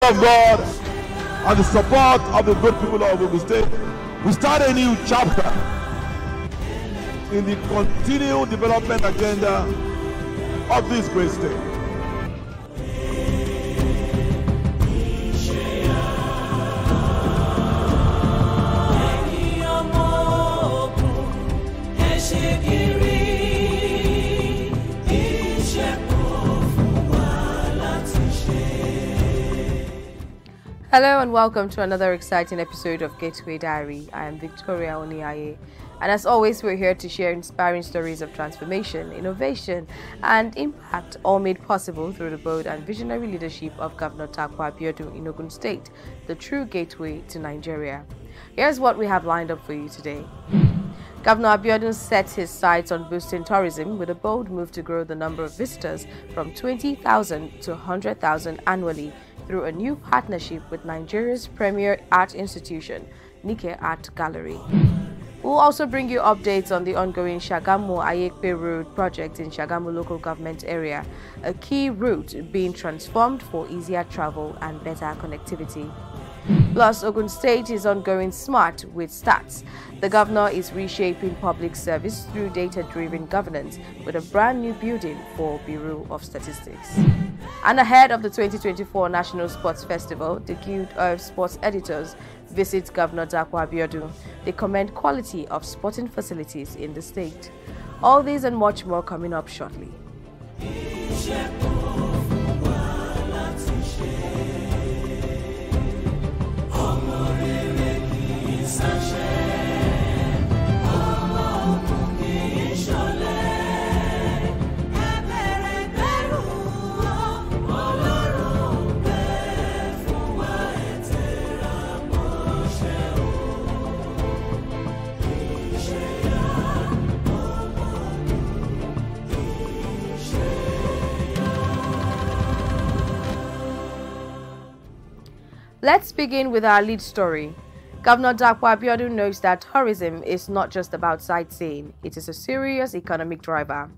of God and the support of the good people of Ogun State, we start a new chapter in the continued development agenda of this great state. Hello and welcome to another exciting episode of Gateway Diary. I am Victoria Oniaye, and as always we're here to share inspiring stories of transformation, innovation and impact, all made possible through the bold and visionary leadership of Governor Gov Abiodun in Ogun State, the true gateway to Nigeria. Here's what we have lined up for you today. Governor Abiodun sets his sights on boosting tourism with a bold move to grow the number of visitors from 20,000 to 100,000 annually through a new partnership with Nigeria's premier art institution, Nike Art Gallery. We'll also bring you updates on the ongoing Shagamu-Ayekpe Road project in Shagamu local government area, a key route being transformed for easier travel and better connectivity. Plus, Ogun State is ongoing smart with stats. The governor is reshaping public service through data-driven governance with a brand new building for Bureau of Statistics. And ahead of the 2024 National Sports Festival, the Guild of Sports Editors visits Governor Gov Abiodun. They commend quality of sporting facilities in the state. All these and much more coming up shortly. Let's begin with our lead story. Governor Gov Abiodun knows that tourism is not just about sightseeing, it is a serious economic driver.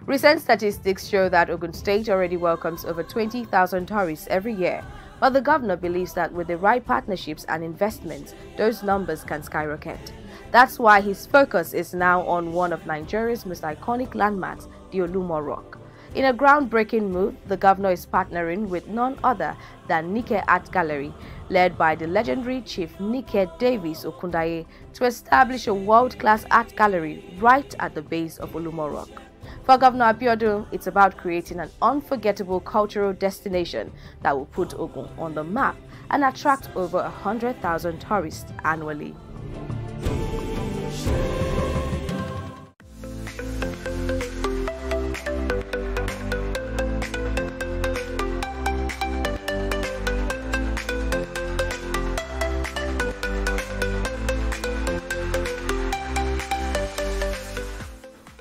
Recent statistics show that Ogun State already welcomes over 20,000 tourists every year, but the governor believes that with the right partnerships and investments, those numbers can skyrocket. That's why his focus is now on one of Nigeria's most iconic landmarks, the Olumo Rock. In a groundbreaking move, the governor is partnering with none other than Nike Art Gallery, led by the legendary Chief Nike Davis Okundaye, to establish a world-class art gallery right at the base of Olumo Rock. For Governor Abiodun, it's about creating an unforgettable cultural destination that will put Ogun on the map and attract over 100,000 tourists annually.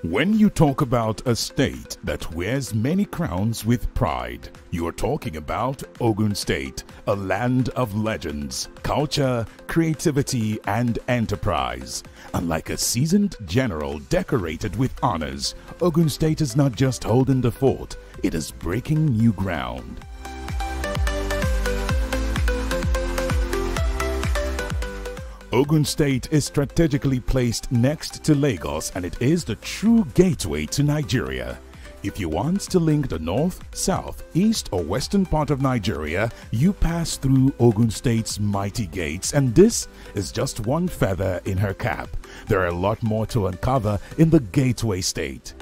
When you talk about a state that wears many crowns with pride, you are talking about Ogun State, a land of legends, culture, creativity, and enterprise. And like a seasoned general decorated with honors, Ogun State is not just holding the fort, it is breaking new ground. Ogun State is strategically placed next to Lagos, and it is the true gateway to Nigeria. If you want to link the north, south, east or western part of Nigeria, you pass through Ogun State's mighty gates, and this is just one feather in her cap. There are a lot more to uncover in the gateway state.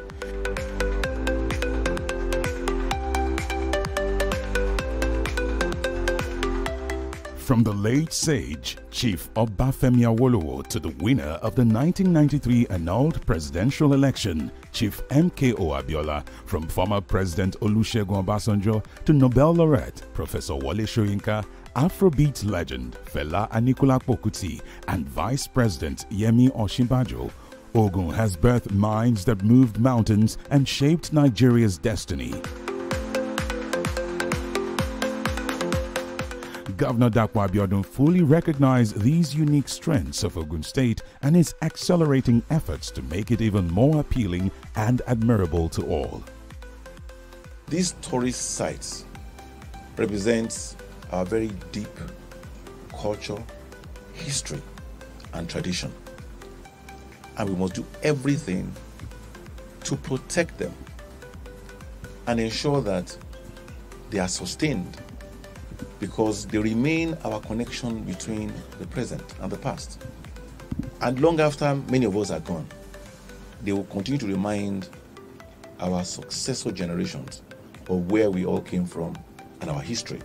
From the late sage Chief Obafemi Awolowo to the winner of the 1993 annulled presidential election, Chief MKO Abiola, from former President Olusegun Obasanjo to Nobel laureate Professor Wole Soyinka, Afrobeat legend Fela Anikulapo Kuti, and Vice President Yemi Osinbajo, Ogun has birthed minds that moved mountains and shaped Nigeria's destiny. Governor Gov Abiodun fully recognized these unique strengths of Ogun State and is accelerating efforts to make it even more appealing and admirable to all. These tourist sites represent our very deep culture, history, and tradition. And we must do everything to protect them and ensure that they are sustained, because they remain our connection between the present and the past. And long after many of us are gone, they will continue to remind our successor generations of where we all came from and our history.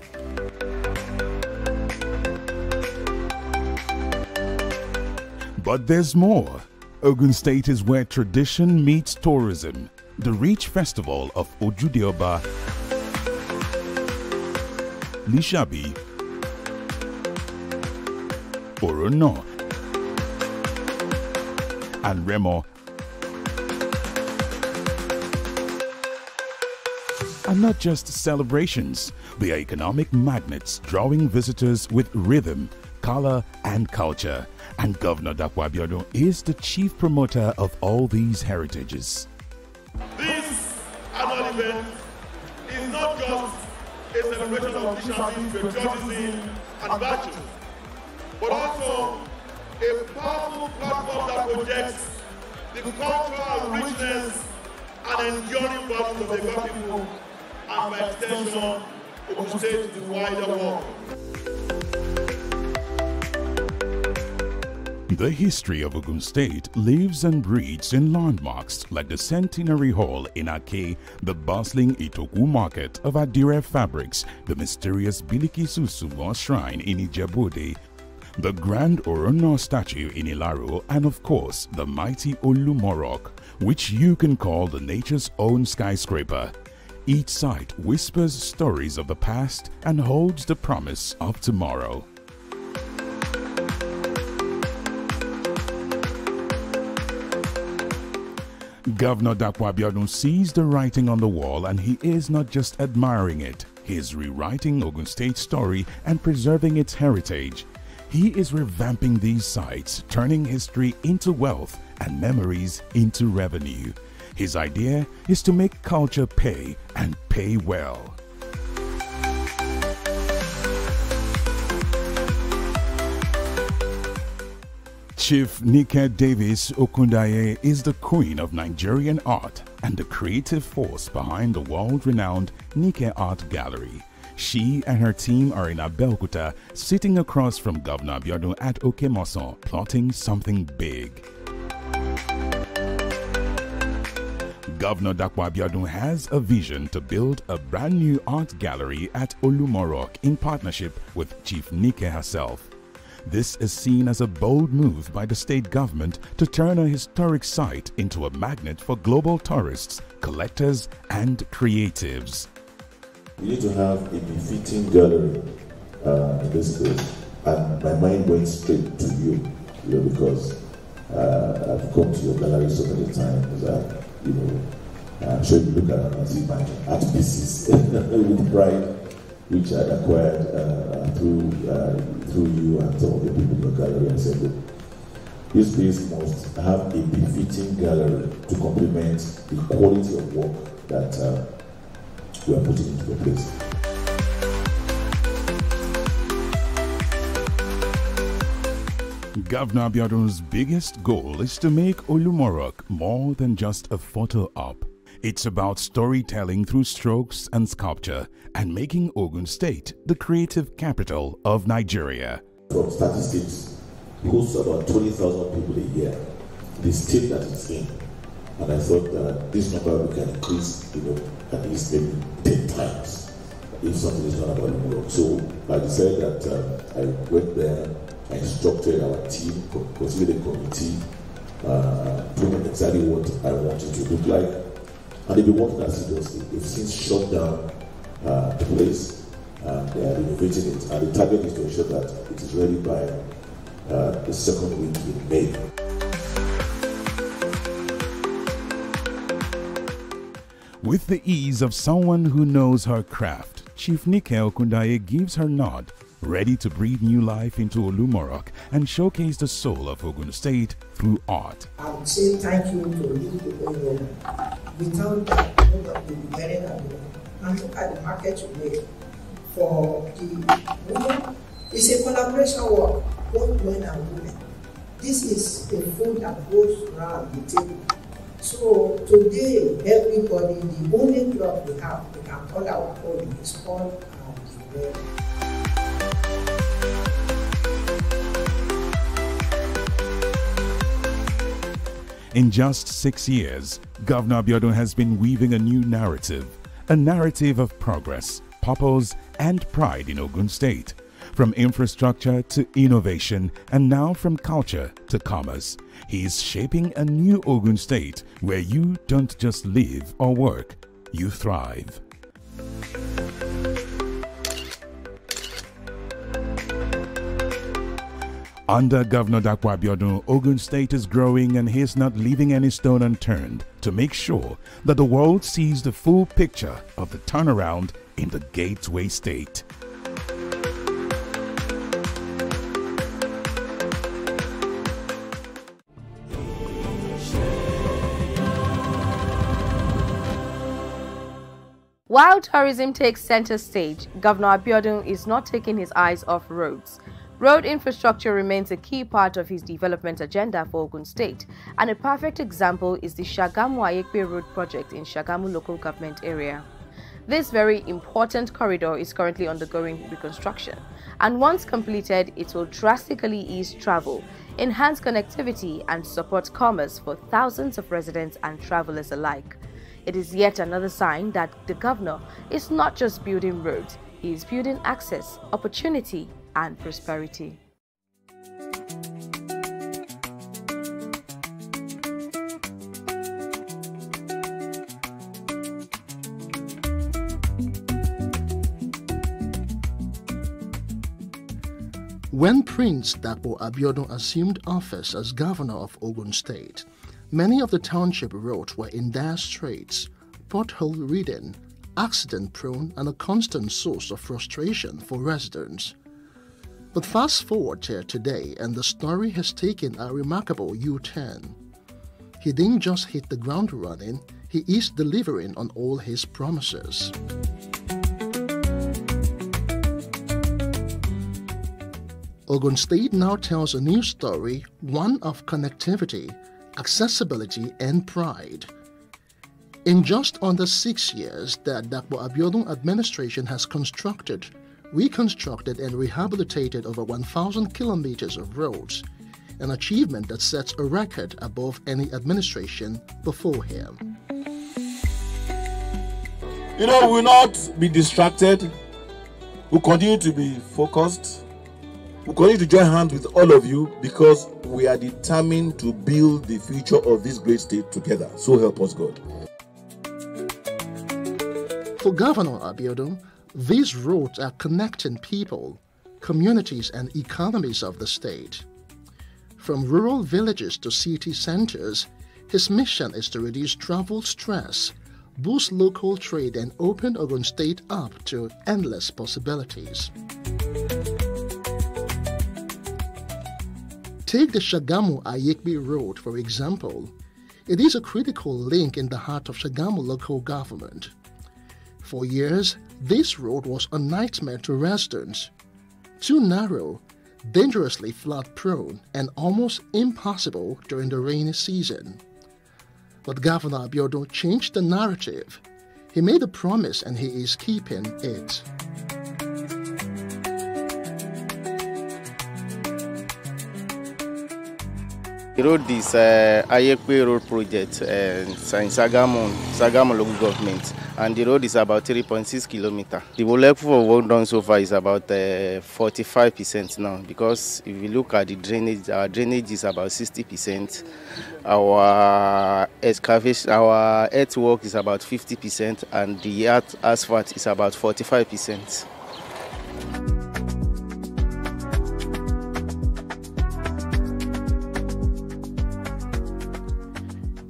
But there's more. Ogun State is where tradition meets tourism. The rich festival of Ojudeoba, Lishabi, Orono, and Remo are not just celebrations, they are economic magnets drawing visitors with rhythm, color, and culture. And Governor Gov Abiodun is the chief promoter of all these heritages. This annual event is not just a celebration of tradition, patriotism, and virtue, but also a powerful platform that projects the cultural richness and enduring values of the Gov people, and by extension, Ogun State to the wider world. The history of Ogun State lives and breathes in landmarks like the Centenary Hall in Ake, the bustling Itoku market of Adire fabrics, the mysterious Biliki Susumo shrine in Ijebu-Ode, the grand Orono statue in Ilaro, and of course the mighty Olumo rock, which you can call the nature's own skyscraper. Each site whispers stories of the past and holds the promise of tomorrow. Governor Gov Abiodun sees the writing on the wall, and he is not just admiring it. He is rewriting Ogun State's story and preserving its heritage. He is revamping these sites, turning history into wealth and memories into revenue. His idea is to make culture pay, and pay well. Chief Nike Davis Okundaye is the queen of Nigerian art and the creative force behind the world-renowned Nike Art Gallery. She and her team are in Abeokuta, sitting across from Governor Abiodun at Okemoson, plotting something big. Governor Gov Abiodun has a vision to build a brand new art gallery at Olumo in partnership with Chief Nike herself. This is seen as a bold move by the state government to turn a historic site into a magnet for global tourists, collectors, and creatives. We need to have a befitting gallery in this case, and my mind went straight to you, because I've come to your gallery so many times that, I'm sure you look at it and see my art pieces with pride, which I acquired through you and some of the people in your gallery. I said that this place must have a befitting gallery to complement the quality of work that we are putting into the place. Governor Abiodun's biggest goal is to make Olumo more than just a photo op. It's about storytelling through strokes and sculpture, and making Ogun State the creative capital of Nigeria. From statistics, it hosts about 20,000 people a year, the state that it's in. And I thought that this number we can increase, at least maybe 10 times if something is done about Olumo. So I decided that I went there, I instructed our team, constituted a committee, told them exactly what I wanted to look like. And they've been working assiduously. They've since shut down the place and they are renovating it. And the target is to ensure that it is ready by the second week in May. With the ease of someone who knows her craft, Chief Nike Okundaye gives her nod, ready to breathe new life into Olumo and showcase the soul of Ogun State through art. I would say thank you to you people. Without that, we'll be getting and look at the market today. for the women. It's a collaboration work, both men and women. This is a food that goes around the table. So today, everybody, the only club we have, we can call our own, is called the Red. In just 6 years, Governor Abiodun has been weaving a new narrative, a narrative of progress, purpose, and pride in Ogun State. From infrastructure to innovation, and now from culture to commerce, he is shaping a new Ogun State where you don't just live or work, you thrive. Under Governor Dapo Abiodun, Ogun State is growing, and he is not leaving any stone unturned to make sure that the world sees the full picture of the turnaround in the Gateway State. While tourism takes center stage, Governor Abiodun is not taking his eyes off roads. Road infrastructure remains a key part of his development agenda for Ogun State, and a perfect example is the Shagamu-Ayekpe Road project in Shagamu local government area. This very important corridor is currently undergoing reconstruction, and once completed, it will drastically ease travel, enhance connectivity, and support commerce for thousands of residents and travelers alike. It is yet another sign that the governor is not just building roads, he is building access, opportunity, and prosperity. When Prince Dapo Abiodun assumed office as governor of Ogun State, many of the township roads were in dire straits, pothole-ridden, accident-prone, and a constant source of frustration for residents. But fast forward to today, and the story has taken a remarkable U-turn. He didn't just hit the ground running, he is delivering on all his promises. Ogun State now tells a new story, one of connectivity, accessibility, and pride. In just under 6 years, the Dapo Abiodun administration has constructed, reconstructed, and rehabilitated over 1,000 kilometers of roads, an achievement that sets a record above any administration before him. You know, we will not be distracted. We'll continue to be focused. We'll continue to join hands with all of you because we are determined to build the future of this great state together. So help us God. For Governor Abiodun, these roads are connecting people, communities, and economies of the state. From rural villages to city centers, his mission is to reduce travel stress, boost local trade, and open Ogun State up to endless possibilities. Take the Shagamu-Ayekpe Road, for example. It is a critical link in the heart of Shagamu local government. For years, this road was a nightmare to residents. Too narrow, dangerously flood-prone, and almost impossible during the rainy season. But Governor Abiodun changed the narrative. He made a promise and he is keeping it. The road is Ayekpe Road project in Shagamu local government, and the road is about 3.6 kilometers. The level of work done so far is about 45% now, because if you look at the drainage, our drainage is about 60%. Our excavation, our earthwork is about 50%, and the asphalt is about 45%.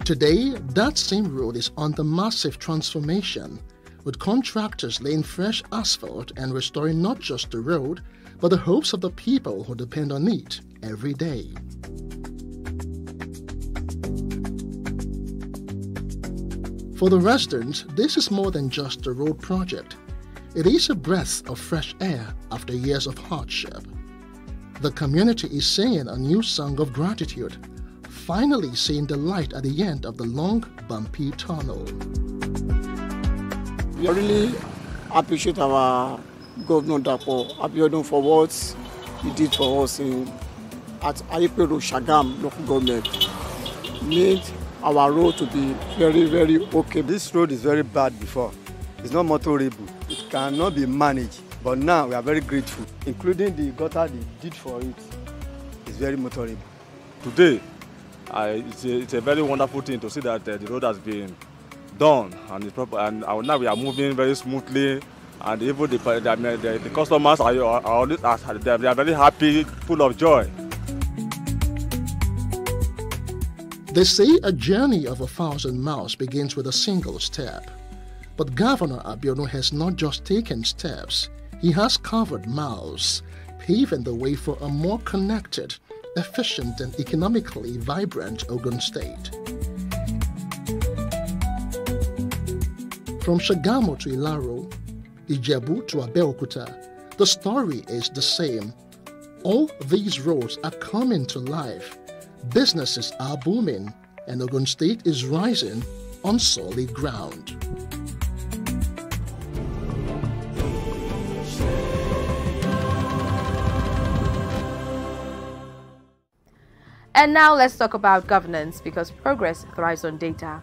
Today, that same road is under massive transformation, with contractors laying fresh asphalt and restoring not just the road, but the hopes of the people who depend on it every day. For the residents, this is more than just a road project. It is a breath of fresh air after years of hardship. The community is singing a new song of gratitude, finally seeing the light at the end of the long, bumpy tunnel. We really appreciate our Governor Gov Abiodun for what he did for us at Ayepero Shagam local government. Made our road to be very, very okay. This road is very bad before. It's not motorable. It cannot be managed. But now we are very grateful, including the gutter they did for it. It's very motorable. Today, it's a very wonderful thing to see that the road has been done and it's proper, and now we are moving very smoothly, and even the customers they are very happy, full of joy. They say a journey of 1,000 miles begins with a single step. But Governor Abiodun has not just taken steps, he has covered miles, paving the way for a more connected, efficient and economically vibrant Ogun State. From Shagamu to Ilaro, Ijebu to Abeokuta, the story is the same. All these roads are coming to life, businesses are booming, and Ogun State is rising on solid ground. And now let's talk about governance, because progress thrives on data.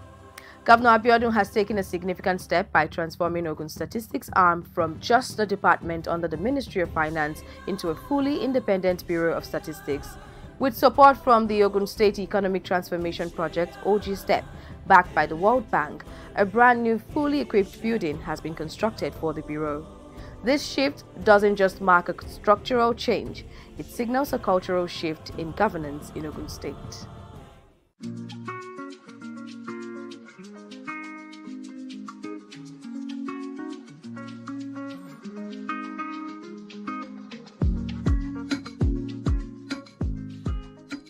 Governor Abiodun has taken a significant step by transforming Ogun Statistics arm from just a department under the Ministry of Finance into a fully independent Bureau of Statistics. With support from the Ogun State Economic Transformation Project, OG-STEP, backed by the World Bank, a brand new fully equipped building has been constructed for the Bureau. This shift doesn't just mark a structural change, it signals a cultural shift in governance in Ogun State.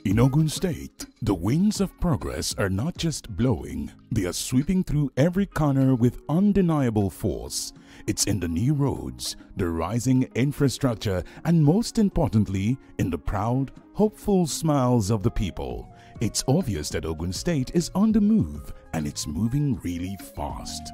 In Ogun State, the winds of progress are not just blowing, they are sweeping through every corner with undeniable force. It's in the new roads, the rising infrastructure, and most importantly, in the proud, hopeful smiles of the people. It's obvious that Ogun State is on the move, and it's moving really fast.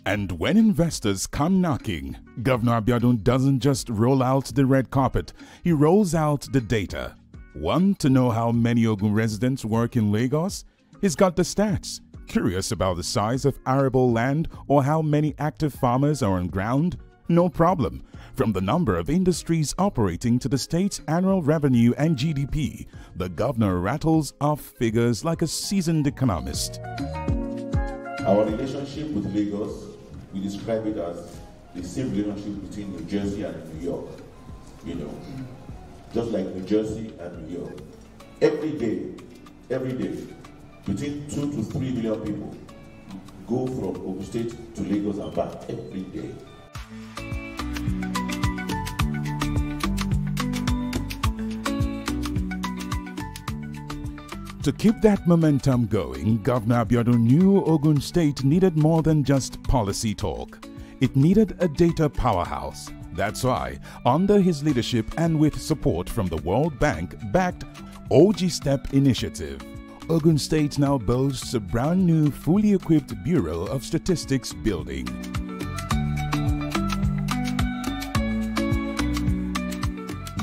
And when investors come knocking, Governor Abiodun doesn't just roll out the red carpet, he rolls out the data. Want to know how many Ogun residents work in Lagos? He's got the stats. Curious about the size of arable land or how many active farmers are on ground? No problem. From the number of industries operating to the state's annual revenue and GDP, the governor rattles off figures like a seasoned economist. Our relationship with Lagos, we describe it as the same relationship between New Jersey and New York. You know, just like New Jersey and New York. Every day, between 2 to 3 million people go from Ogun State to Lagos and back every day. To keep that momentum going, Governor Abiodun knew Ogun State needed more than just policy talk. It needed a data powerhouse. That's why, under his leadership and with support from the World Bank-backed OG-STEP initiative, Ogun State now boasts a brand new fully equipped Bureau of Statistics building.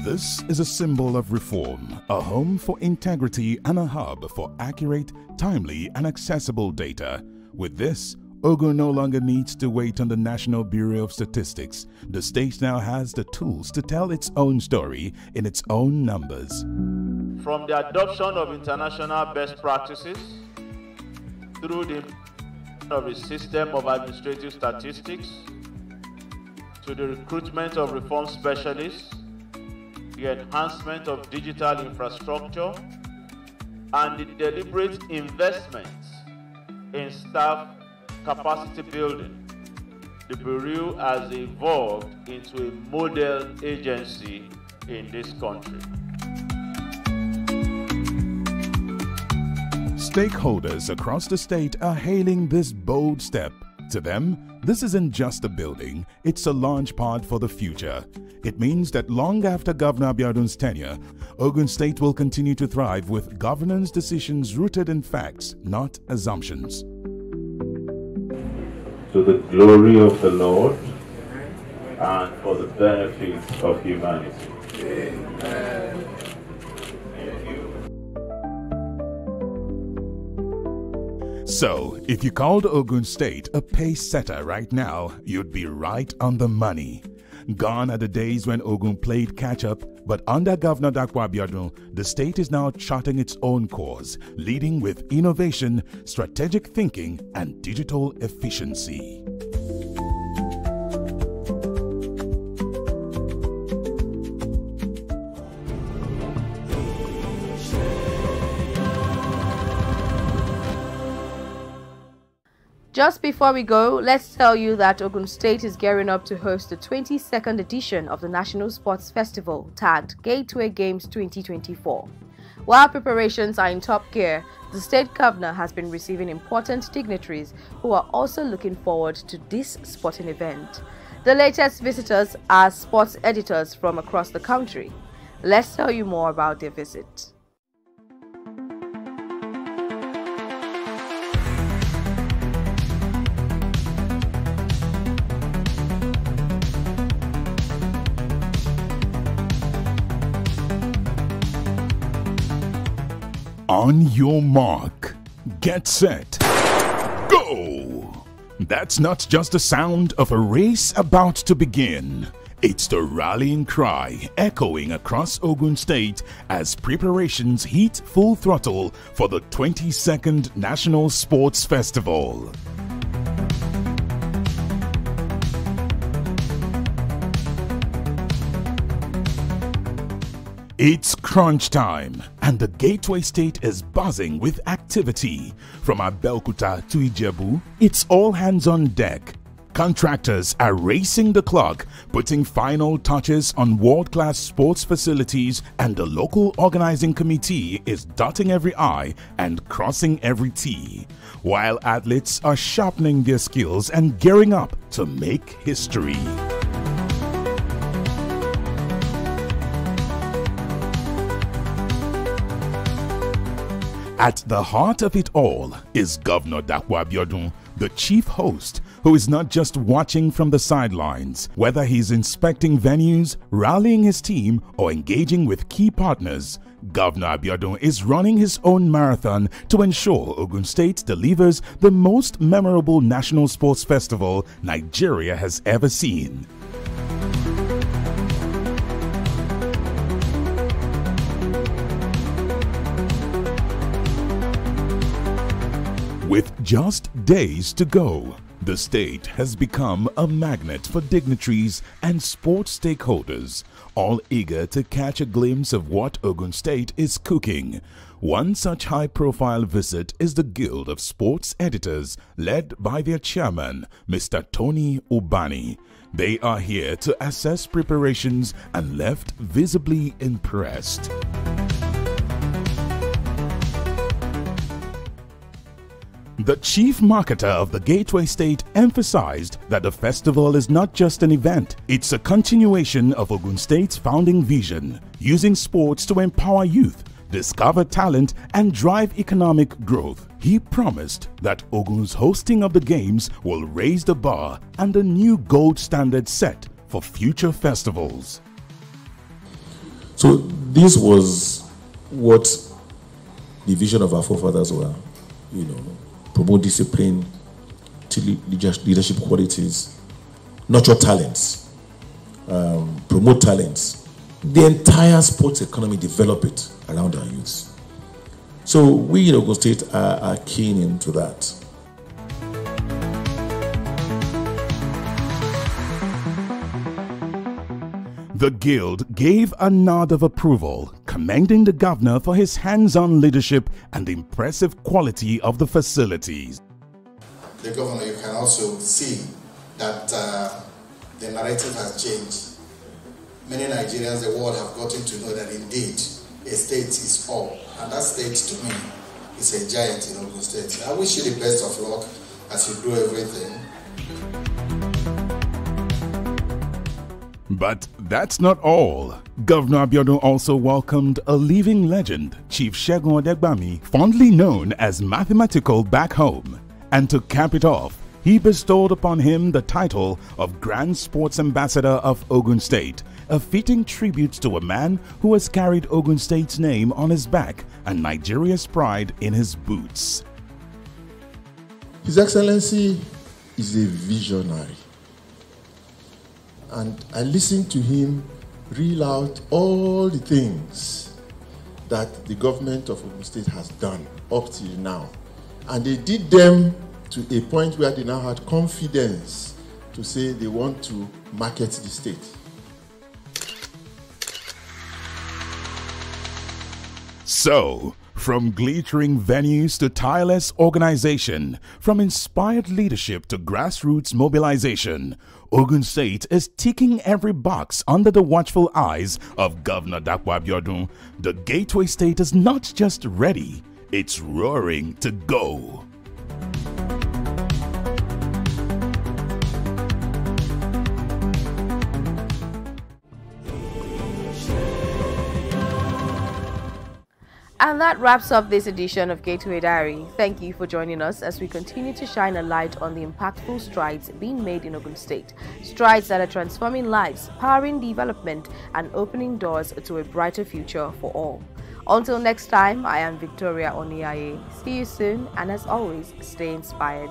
This is a symbol of reform, a home for integrity and a hub for accurate, timely and accessible data. With this, Ogun no longer needs to wait on the National Bureau of Statistics. The state now has the tools to tell its own story in its own numbers. From the adoption of international best practices, through the of a system of administrative statistics, to the recruitment of reform specialists, the enhancement of digital infrastructure, and the deliberate investments in staff capacity building, the Bureau has evolved into a model agency in this country. Stakeholders across the state are hailing this bold step. To them, this isn't just a building, it's a launch pad for the future. It means that long after Governor Abiodun's tenure, Ogun State will continue to thrive with governance decisions rooted in facts, not assumptions. To the glory of the Lord and for the benefit of humanity. Amen. So, if you called Ogun State a pace setter right now, you'd be right on the money. Gone are the days when Ogun played catch-up, but under Governor Abiodun, the state is now charting its own course, leading with innovation, strategic thinking, and digital efficiency. Just before we go, let's tell you that Ogun State is gearing up to host the 22nd edition of the National Sports Festival, tagged Gateway Games 2024. While preparations are in top gear, the state governor has been receiving important dignitaries who are also looking forward to this sporting event. The latest visitors are sports editors from across the country. Let's tell you more about their visit. On your mark, get set, go! That's not just the sound of a race about to begin. It's the rallying cry echoing across Ogun State as preparations hit full throttle for the 22nd National Sports Festival. It's crunch time, and the Gateway State is buzzing with activity. From Abeokuta to Ijebu, it's all hands on deck. Contractors are racing the clock, putting final touches on world-class sports facilities, and the local organizing committee is dotting every I and crossing every T, while athletes are sharpening their skills and gearing up to make history. At the heart of it all is Governor Abiodun, the chief host, who is not just watching from the sidelines. Whether he's inspecting venues, rallying his team, or engaging with key partners, Governor Abiodun is running his own marathon to ensure Ogun State delivers the most memorable national sports festival Nigeria has ever seen. With just days to go, the state has become a magnet for dignitaries and sports stakeholders, all eager to catch a glimpse of what Ogun State is cooking. One such high-profile visit is the Guild of Sports Editors, led by their chairman, Mr. Tony Ubani. They are here to assess preparations and left visibly impressed. The chief marketer of the Gateway State emphasized that the festival is not just an event, it's a continuation of Ogun State's founding vision, using sports to empower youth, discover talent, and drive economic growth. He promised that Ogun's hosting of the games will raise the bar and a new gold standard set for future festivals. So this was what the vision of our forefathers were, promote discipline, leadership qualities, nurture talents, promote talents. The entire sports economy, develop it around our youth. So we in Ogun State are keen into that. The Guild gave a nod of approval, commending the governor for his hands-on leadership and the impressive quality of the facilities. The governor, you can also see that the narrative has changed. Many Nigerians, the world, have gotten to know that indeed a state is all, and that state to me is a giant in Ogun State. I wish you the best of luck as you do everything. But that's not all. Governor Abiodun also welcomed a living legend, Chief Segun Odegbami, fondly known as Mathematical back home. And to cap it off, he bestowed upon him the title of Grand Sports Ambassador of Ogun State, a fitting tribute to a man who has carried Ogun State's name on his back and Nigeria's pride in his boots. His Excellency is a visionary. And I listened to him reel out all the things that the government of Ogun State has done up till now. And they did them to a point where they now had confidence to say they want to market the state. So, from glittering venues to tireless organization, from inspired leadership to grassroots mobilization, Ogun State is ticking every box under the watchful eyes of Governor Dapo Abiodun. The Gateway State is not just ready, it's roaring to go. And that wraps up this edition of Gateway Diary. Thank you for joining us as we continue to shine a light on the impactful strides being made in Ogun State. Strides that are transforming lives, powering development, and opening doors to a brighter future for all. Until next time, I am Victoria Oniaye. See you soon, and as always, stay inspired.